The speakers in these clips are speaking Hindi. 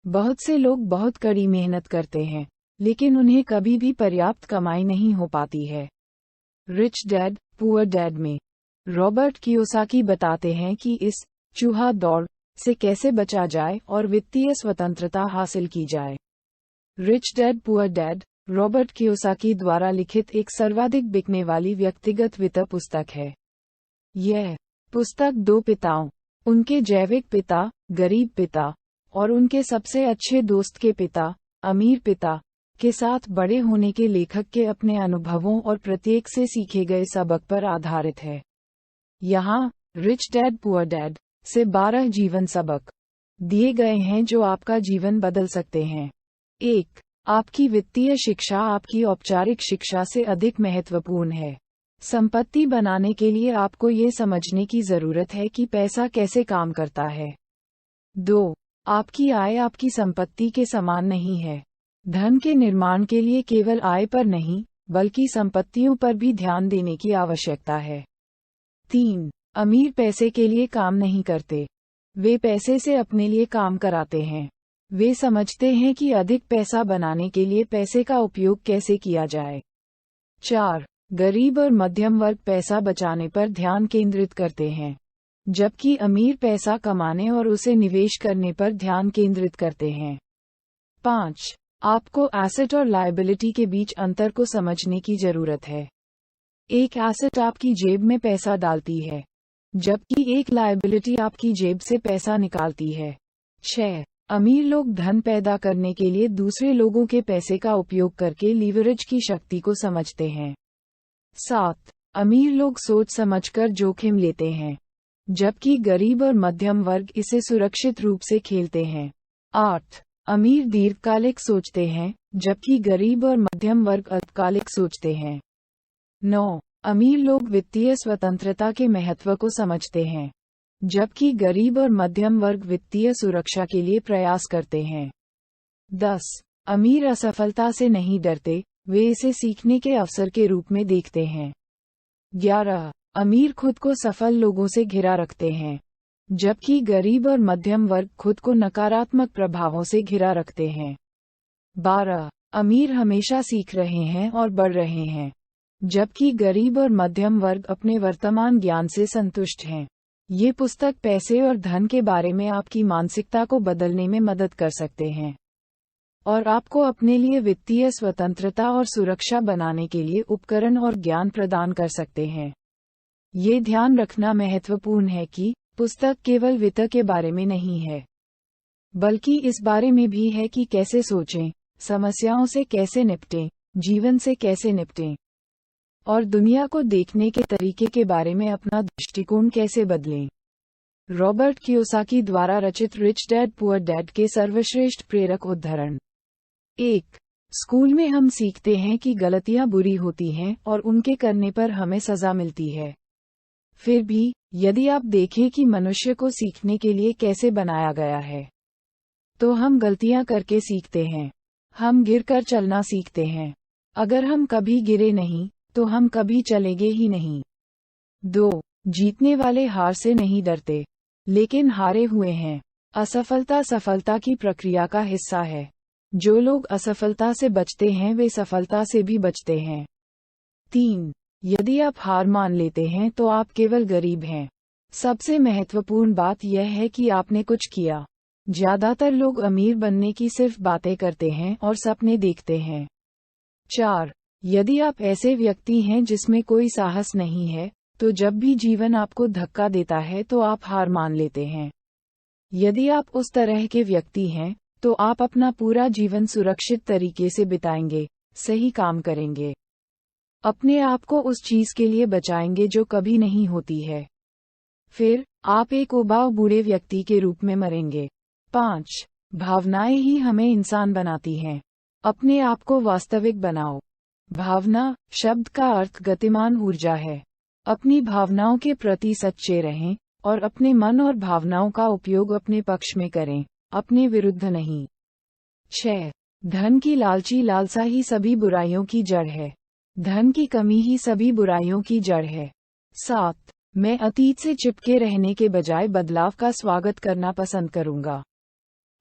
बहुत से लोग बहुत कड़ी मेहनत करते हैं, लेकिन उन्हें कभी भी पर्याप्त कमाई नहीं हो पाती है। रिच डैड पुअर डैड में रॉबर्ट कियोसाकी बताते हैं कि इस चूहा दौड़ से कैसे बचा जाए और वित्तीय स्वतंत्रता हासिल की जाए। Rich dad poor dad Robert Kiyosaki द्वारा लिखित एक सर्वाधिक बिकने वाली व्यक्तिगत वित्त पुस्तक है। यह पुस्तक दो पिताओं, उनके जैविक पिता, गरीब पिता, और उनके सबसे अच्छे दोस्त के पिता, अमीर पिता, के साथ बड़े होने के लेखक के अपने अनुभवों और प्रत्येक से सीखे गए सबक पर आधारित है। यहाँ रिच डैड पुअर डैड से 12 जीवन सबक दिए गए हैं जो आपका जीवन बदल सकते हैं। 1. आपकी वित्तीय शिक्षा आपकी औपचारिक शिक्षा से अधिक महत्वपूर्ण है। संपत्ति बनाने के लिए आपको ये समझने की जरूरत है कि पैसा कैसे काम करता है। 2. आपकी आय आपकी संपत्ति के समान नहीं है। धन के निर्माण के लिए केवल आय पर नहीं, बल्कि संपत्तियों पर भी ध्यान देने की आवश्यकता है। 3. अमीर पैसे के लिए काम नहीं करते, वे पैसे से अपने लिए काम कराते हैं। वे समझते हैं कि अधिक पैसा बनाने के लिए पैसे का उपयोग कैसे किया जाए। 4. गरीब और मध्यम वर्ग पैसा बचाने पर ध्यान केंद्रित करते हैं, जबकि अमीर पैसा कमाने और उसे निवेश करने पर ध्यान केंद्रित करते हैं। 5. आपको एसेट और लायबिलिटी के बीच अंतर को समझने की जरूरत है। एक एसेट आपकी जेब में पैसा डालती है, जबकि एक लायबिलिटी आपकी जेब से पैसा निकालती है। 6. अमीर लोग धन पैदा करने के लिए दूसरे लोगों के पैसे का उपयोग करके लीवरेज की शक्ति को समझते हैं। 7. अमीर लोग सोच समझकर जोखिम लेते हैं, जबकि गरीब और मध्यम वर्ग इसे सुरक्षित रूप से खेलते हैं। 8. अमीर दीर्घकालिक सोचते हैं, जबकि गरीब और मध्यम वर्ग अल्पकालिक सोचते हैं। 9. अमीर लोग वित्तीय स्वतंत्रता के महत्व को समझते हैं, जबकि गरीब और मध्यम वर्ग वित्तीय सुरक्षा के लिए प्रयास करते हैं। 10. अमीर असफलता से नहीं डरते, वे इसे सीखने के अवसर के रूप में देखते हैं। 11. अमीर खुद को सफल लोगों से घिरा रखते हैं, जबकि गरीब और मध्यम वर्ग खुद को नकारात्मक प्रभावों से घिरा रखते हैं। 12. अमीर हमेशा सीख रहे हैं और बढ़ रहे हैं, जबकि गरीब और मध्यम वर्ग अपने वर्तमान ज्ञान से संतुष्ट हैं। ये पुस्तक पैसे और धन के बारे में आपकी मानसिकता को बदलने में मदद कर सकते हैं और आपको अपने लिए वित्तीय स्वतंत्रता और सुरक्षा बनाने के लिए उपकरण और ज्ञान प्रदान कर सकते हैं। ये ध्यान रखना महत्वपूर्ण है कि पुस्तक केवल वित्त के बारे में नहीं है, बल्कि इस बारे में भी है कि कैसे सोचें, समस्याओं से कैसे निपटें, जीवन से कैसे निपटें, और दुनिया को देखने के तरीके के बारे में अपना दृष्टिकोण कैसे बदलें। रॉबर्ट कियोसाकी द्वारा रचित रिच डैड पुअर डैड के सर्वश्रेष्ठ प्रेरक उद्धरण। 1. स्कूल में हम सीखते हैं कि गलतियां बुरी होती हैं और उनके करने पर हमें सजा मिलती है। फिर भी, यदि आप देखें कि मनुष्य को सीखने के लिए कैसे बनाया गया है, तो हम गलतियां करके सीखते हैं। हम गिरकर चलना सीखते हैं। अगर हम कभी गिरे नहीं, तो हम कभी चलेंगे ही नहीं। 2. जीतने वाले हार से नहीं डरते, लेकिन हारे हुए हैं। असफलता सफलता की प्रक्रिया का हिस्सा है। जो लोग असफलता से बचते हैं वे सफलता से भी बचते हैं। 3. यदि आप हार मान लेते हैं तो आप केवल गरीब हैं। सबसे महत्वपूर्ण बात यह है कि आपने कुछ किया। ज्यादातर लोग अमीर बनने की सिर्फ बातें करते हैं और सपने देखते हैं। 4. यदि आप ऐसे व्यक्ति हैं जिसमें कोई साहस नहीं है, तो जब भी जीवन आपको धक्का देता है तो आप हार मान लेते हैं। यदि आप उस तरह के व्यक्ति हैं, तो आप अपना पूरा जीवन सुरक्षित तरीके से बिताएंगे, सही काम करेंगे, अपने आप को उस चीज के लिए बचाएंगे जो कभी नहीं होती है। फिर, आप एक उबाऊ बूढ़े व्यक्ति के रूप में मरेंगे। 5. भावनाएं ही हमें इंसान बनाती हैं। अपने आप को वास्तविक बनाओ। भावना शब्द का अर्थ गतिमान ऊर्जा है। अपनी भावनाओं के प्रति सच्चे रहें और अपने मन और भावनाओं का उपयोग अपने पक्ष में करें, अपने विरुद्ध नहीं। 6. धन की लालची लालसा ही सभी बुराइयों की जड़ है। धन की कमी ही सभी बुराइयों की जड़ है। 7. मैं अतीत से चिपके रहने के बजाय बदलाव का स्वागत करना पसंद करूंगा।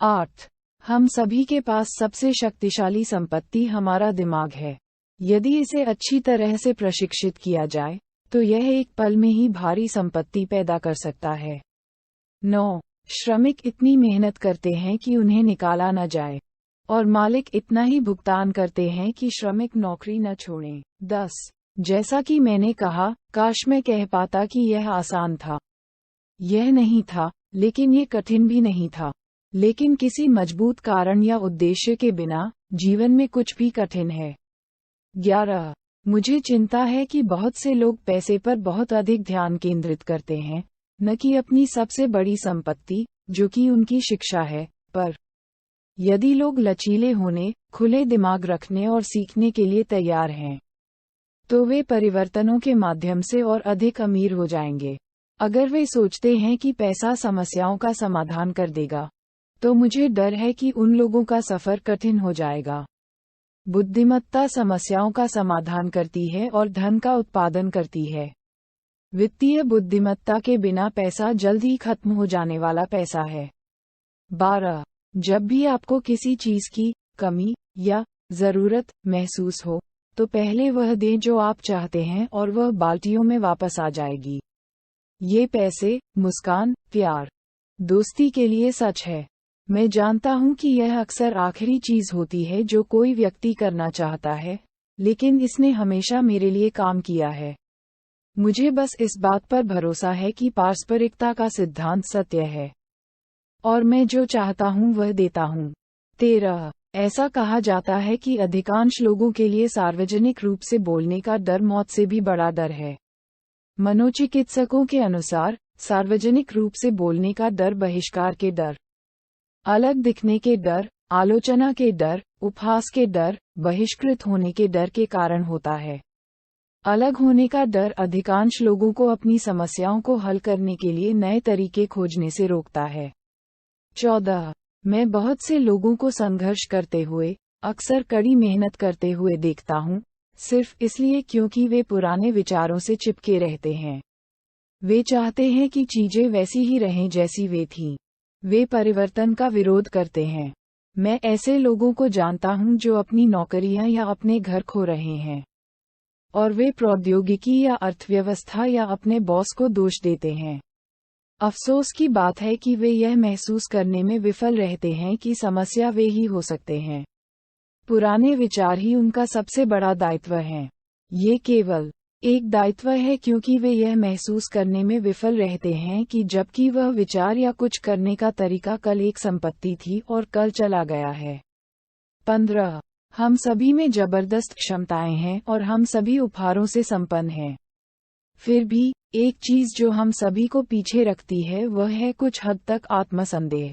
8. हम सभी के पास सबसे शक्तिशाली संपत्ति हमारा दिमाग है। यदि इसे अच्छी तरह से प्रशिक्षित किया जाए, तो यह एक पल में ही भारी संपत्ति पैदा कर सकता है। 9. श्रमिक इतनी मेहनत करते हैं कि उन्हें निकाला न जाए, और मालिक इतना ही भुगतान करते हैं कि श्रमिक नौकरी न छोड़ें। 10. जैसा कि मैंने कहा, काश मैं कह पाता कि यह आसान था। यह नहीं था, लेकिन ये कठिन भी नहीं था। लेकिन किसी मजबूत कारण या उद्देश्य के बिना, जीवन में कुछ भी कठिन है। 11. मुझे चिंता है कि बहुत से लोग पैसे पर बहुत अधिक ध्यान केंद्रित करते हैं, न कि अपनी सबसे बड़ी संपत्ति, जो कि उनकी शिक्षा है, पर। यदि लोग लचीले होने, खुले दिमाग रखने और सीखने के लिए तैयार हैं, तो वे परिवर्तनों के माध्यम से और अधिक अमीर हो जाएंगे। अगर वे सोचते हैं कि पैसा समस्याओं का समाधान कर देगा, तो मुझे डर है कि उन लोगों का सफर कठिन हो जाएगा। बुद्धिमत्ता समस्याओं का समाधान करती है और धन का उत्पादन करती है। वित्तीय बुद्धिमत्ता के बिना पैसा जल्द ही खत्म हो जाने वाला पैसा है। 12. जब भी आपको किसी चीज की कमी या जरूरत महसूस हो, तो पहले वह दें जो आप चाहते हैं और वह बाल्टियों में वापस आ जाएगी। ये पैसे, मुस्कान, प्यार, दोस्ती के लिए सच है। मैं जानता हूं कि यह अक्सर आखिरी चीज होती है जो कोई व्यक्ति करना चाहता है, लेकिन इसने हमेशा मेरे लिए काम किया है। मुझे बस इस बात पर भरोसा है कि पारस्परिकता का सिद्धांत सत्य है, और मैं जो चाहता हूं वह देता हूं। 13. ऐसा कहा जाता है कि अधिकांश लोगों के लिए सार्वजनिक रूप से बोलने का डर मौत से भी बड़ा डर है। मनोचिकित्सकों के अनुसार, सार्वजनिक रूप से बोलने का डर बहिष्कार के डर, अलग दिखने के डर, आलोचना के डर, उपहास के डर, बहिष्कृत होने के डर के कारण होता है। अलग होने का डर अधिकांश लोगों को अपनी समस्याओं को हल करने के लिए नए तरीके खोजने से रोकता है। 14. मैं बहुत से लोगों को संघर्ष करते हुए, अक्सर कड़ी मेहनत करते हुए देखता हूँ, सिर्फ इसलिए क्योंकि वे पुराने विचारों से चिपके रहते हैं। वे चाहते हैं कि चीजें वैसी ही रहें जैसी वे थीं। वे परिवर्तन का विरोध करते हैं। मैं ऐसे लोगों को जानता हूं जो अपनी नौकरियां या अपने घर खो रहे हैं, और वे प्रौद्योगिकी या अर्थव्यवस्था या अपने बॉस को दोष देते हैं। अफसोस की बात है कि वे यह महसूस करने में विफल रहते हैं कि समस्या वे ही हो सकते हैं। पुराने विचार ही उनका सबसे बड़ा दायित्व हैं। ये केवल एक दायित्व है क्योंकि वे यह महसूस करने में विफल रहते हैं कि जबकि वह विचार या कुछ करने का तरीका कल एक संपत्ति थी और कल चला गया है। 15. हम सभी में जबरदस्त क्षमताएं हैं और हम सभी उपहारों से संपन्न हैं। फिर भी, एक चीज जो हम सभी को पीछे रखती है वह है कुछ हद तक आत्मसंदेह।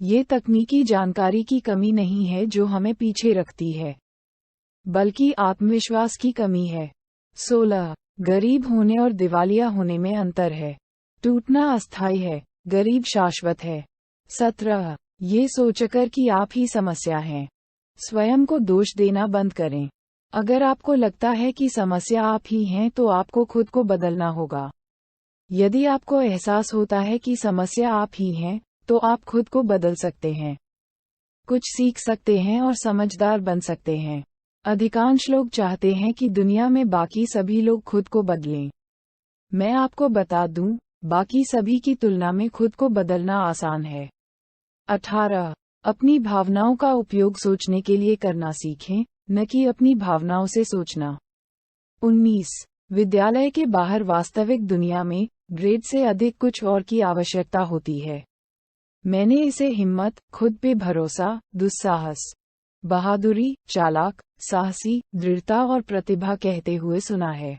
ये तकनीकी जानकारी की कमी नहीं है जो हमें पीछे रखती है, बल्कि आत्मविश्वास की कमी है। 16. गरीब होने और दिवालिया होने में अंतर है। टूटना अस्थायी है, गरीब शाश्वत है। 17. ये सोचकर कि आप ही समस्या हैं, स्वयं को दोष देना बंद करें। अगर आपको लगता है कि समस्या आप ही हैं तो आपको खुद को बदलना होगा। यदि आपको एहसास होता है कि समस्या आप ही हैं, तो आप खुद को बदल सकते हैं, कुछ सीख सकते हैं और समझदार बन सकते हैं। अधिकांश लोग चाहते हैं कि दुनिया में बाकी सभी लोग खुद को बदलें। मैं आपको बता दूं, बाकी सभी की तुलना में खुद को बदलना आसान है। 18. अपनी भावनाओं का उपयोग सोचने के लिए करना सीखें, न कि अपनी भावनाओं से सोचना। 19. विद्यालय के बाहर वास्तविक दुनिया में, ग्रेड से अधिक कुछ और की आवश्यकता होती है। मैंने इसे हिम्मत, खुद पे भरोसा, दुस्साहस, बहादुरी, चालाक, साहसी, दृढ़ता और प्रतिभा कहते हुए सुना है।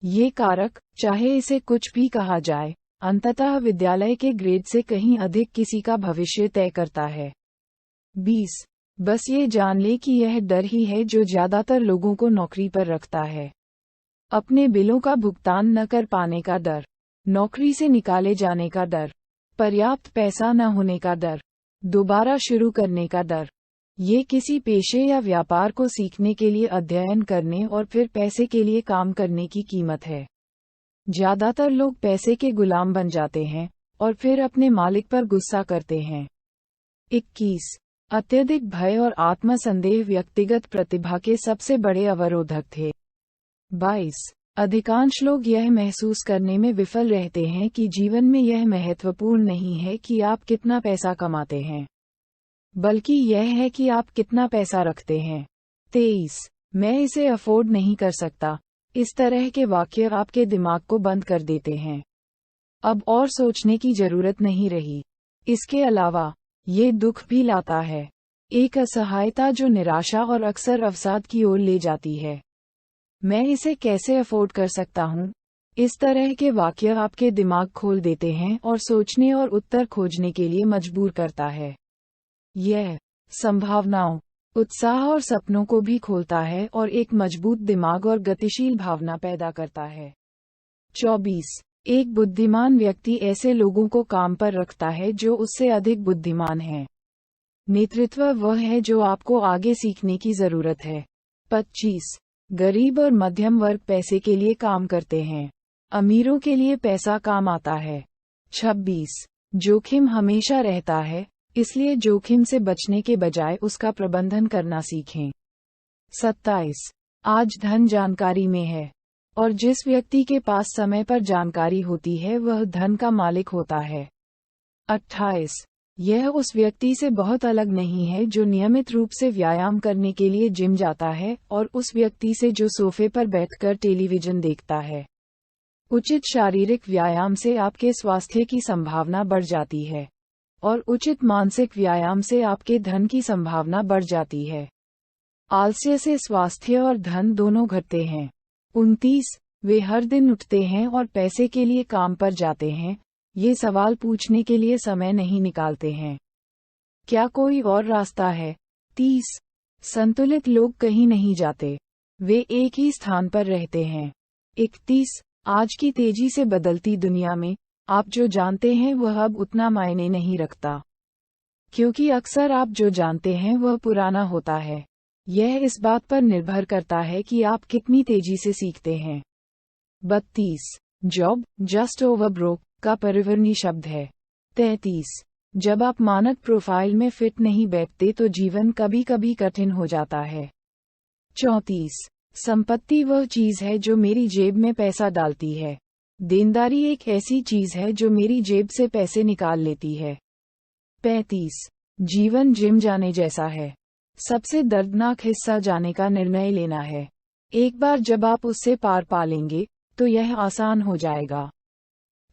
ये कारक, चाहे इसे कुछ भी कहा जाए, अंततः विद्यालय के ग्रेड से कहीं अधिक किसी का भविष्य तय करता है। 20. बस ये जान ले कि यह डर ही है जो ज्यादातर लोगों को नौकरी पर रखता है। अपने बिलों का भुगतान न कर पाने का डर, नौकरी से निकाले जाने का डर, पर्याप्त पैसा न होने का डर, दोबारा शुरू करने का डर। ये किसी पेशे या व्यापार को सीखने के लिए अध्ययन करने और फिर पैसे के लिए काम करने की कीमत है। ज्यादातर लोग पैसे के गुलाम बन जाते हैं और फिर अपने मालिक पर गुस्सा करते हैं। 21. अत्यधिक भय और आत्मसंदेह व्यक्तिगत प्रतिभा के सबसे बड़े अवरोधक थे। 22 अधिकांश लोग यह महसूस करने में विफल रहते हैं कि जीवन में यह महत्वपूर्ण नहीं है कि आप कितना पैसा कमाते हैं, बल्कि यह है कि आप कितना पैसा रखते हैं। 23 मैं इसे अफोर्ड नहीं कर सकता। इस तरह के वाक्य आपके दिमाग को बंद कर देते हैं। अब और सोचने की जरूरत नहीं रही। इसके अलावा ये दुख भी लाता है, एक असहायता जो निराशा और अक्सर अवसाद की ओर ले जाती है। मैं इसे कैसे अफोर्ड कर सकता हूँ? इस तरह के वाक्य आपके दिमाग खोल देते हैं और सोचने और उत्तर खोजने के लिए मजबूर करता है। यह संभावनाओं, उत्साह और सपनों को भी खोलता है और एक मजबूत दिमाग और गतिशील भावना पैदा करता है। 24 एक बुद्धिमान व्यक्ति ऐसे लोगों को काम पर रखता है जो उससे अधिक बुद्धिमान हैं। नेतृत्व वह है जो आपको आगे सीखने की जरूरत है। 25 गरीब और मध्यम वर्ग पैसे के लिए काम करते हैं, अमीरों के लिए पैसा काम आता है। 26 जोखिम हमेशा रहता है, इसलिए जोखिम से बचने के बजाय उसका प्रबंधन करना सीखें। 27 आज धन जानकारी में है, और जिस व्यक्ति के पास समय पर जानकारी होती है वह धन का मालिक होता है। 28 यह उस व्यक्ति से बहुत अलग नहीं है जो नियमित रूप से व्यायाम करने के लिए जिम जाता है और उस व्यक्ति से जो सोफे पर बैठकर टेलीविजन देखता है। उचित शारीरिक व्यायाम से आपके स्वास्थ्य की संभावना बढ़ जाती है, और उचित मानसिक व्यायाम से आपके धन की संभावना बढ़ जाती है। आलस्य से स्वास्थ्य और धन दोनों घटते हैं। 29 वे हर दिन उठते हैं और पैसे के लिए काम पर जाते हैं, ये सवाल पूछने के लिए समय नहीं निकालते हैं। क्या कोई और रास्ता है? 30 संतुलित लोग कहीं नहीं जाते, वे एक ही स्थान पर रहते हैं। 31 आज की तेजी से बदलती दुनिया में आप जो जानते हैं वह अब उतना मायने नहीं रखता, क्योंकि अक्सर आप जो जानते हैं वह पुराना होता है। यह इस बात पर निर्भर करता है कि आप कितनी तेजी से सीखते हैं। 32 जॉब जस्ट ओवर ब्रोक का परिवर्णी शब्द है। 33 जब आप मानक प्रोफाइल में फिट नहीं बैठते तो जीवन कभी कभी कठिन हो जाता है। 34 संपत्ति वह चीज है जो मेरी जेब में पैसा डालती है, देनदारी एक ऐसी चीज है जो मेरी जेब से पैसे निकाल लेती है। 35 जीवन जिम जाने जैसा है, सबसे दर्दनाक हिस्सा जाने का निर्णय लेना है। एक बार जब आप उससे पार पा लेंगे तो यह आसान हो जाएगा।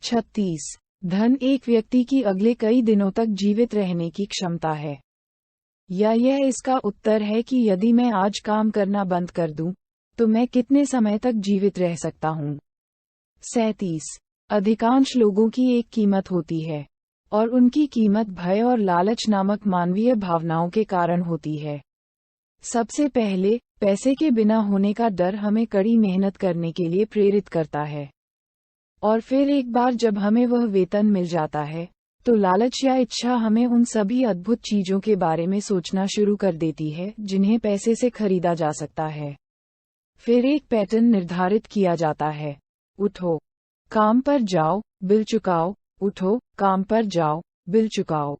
36 धन एक व्यक्ति की अगले कई दिनों तक जीवित रहने की क्षमता है, या यह इसका उत्तर है कि यदि मैं आज काम करना बंद कर दूं, तो मैं कितने समय तक जीवित रह सकता हूं। 37 अधिकांश लोगों की एक कीमत होती है, और उनकी कीमत भय और लालच नामक मानवीय भावनाओं के कारण होती है। सबसे पहले, पैसे के बिना होने का डर हमें कड़ी मेहनत करने के लिए प्रेरित करता है, और फिर एक बार जब हमें वह वेतन मिल जाता है, तो लालच या इच्छा हमें उन सभी अद्भुत चीजों के बारे में सोचना शुरू कर देती है जिन्हें पैसे से खरीदा जा सकता है। फिर एक पैटर्न निर्धारित किया जाता है, उठो, काम पर जाओ, बिल चुकाओ, उठो, काम पर जाओ, बिल चुकाओ।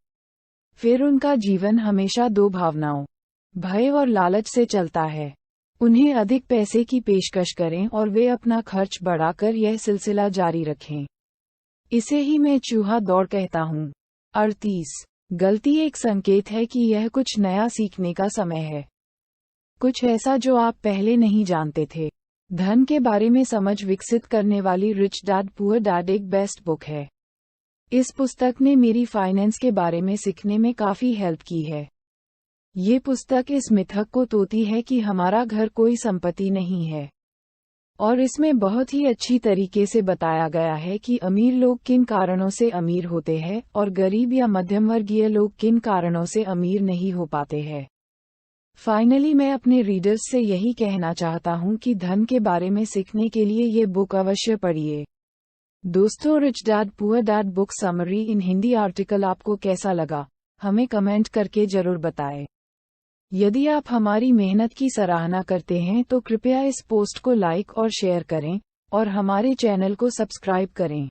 फिर उनका जीवन हमेशा दो भावनाओं, भय और लालच से चलता है। उन्हें अधिक पैसे की पेशकश करें और वे अपना खर्च बढ़ाकर यह सिलसिला जारी रखें। इसे ही मैं चूहा दौड़ कहता हूँ। 38 गलती एक संकेत है कि यह कुछ नया सीखने का समय है, कुछ ऐसा जो आप पहले नहीं जानते थे। धन के बारे में समझ विकसित करने वाली रिच डैड पुअर डैड एक बेस्ट बुक है। इस पुस्तक ने मेरी फाइनेंस के बारे में सीखने में काफी हेल्प की है। ये पुस्तक इस मिथक को तोड़ती है कि हमारा घर कोई संपत्ति नहीं है, और इसमें बहुत ही अच्छी तरीके से बताया गया है कि अमीर लोग किन कारणों से अमीर होते हैं और गरीब या मध्यम वर्गीय लोग किन कारणों से अमीर नहीं हो पाते हैं। फाइनली मैं अपने रीडर्स से यही कहना चाहता हूँ कि धन के बारे में सीखने के लिए ये बुक अवश्य पढ़िए। दोस्तों, rich dad poor dad book summary इन हिंदी आर्टिकल आपको कैसा लगा, हमें कमेंट करके जरूर बताएं। यदि आप हमारी मेहनत की सराहना करते हैं तो कृपया इस पोस्ट को लाइक और शेयर करें, और हमारे चैनल को सब्सक्राइब करें।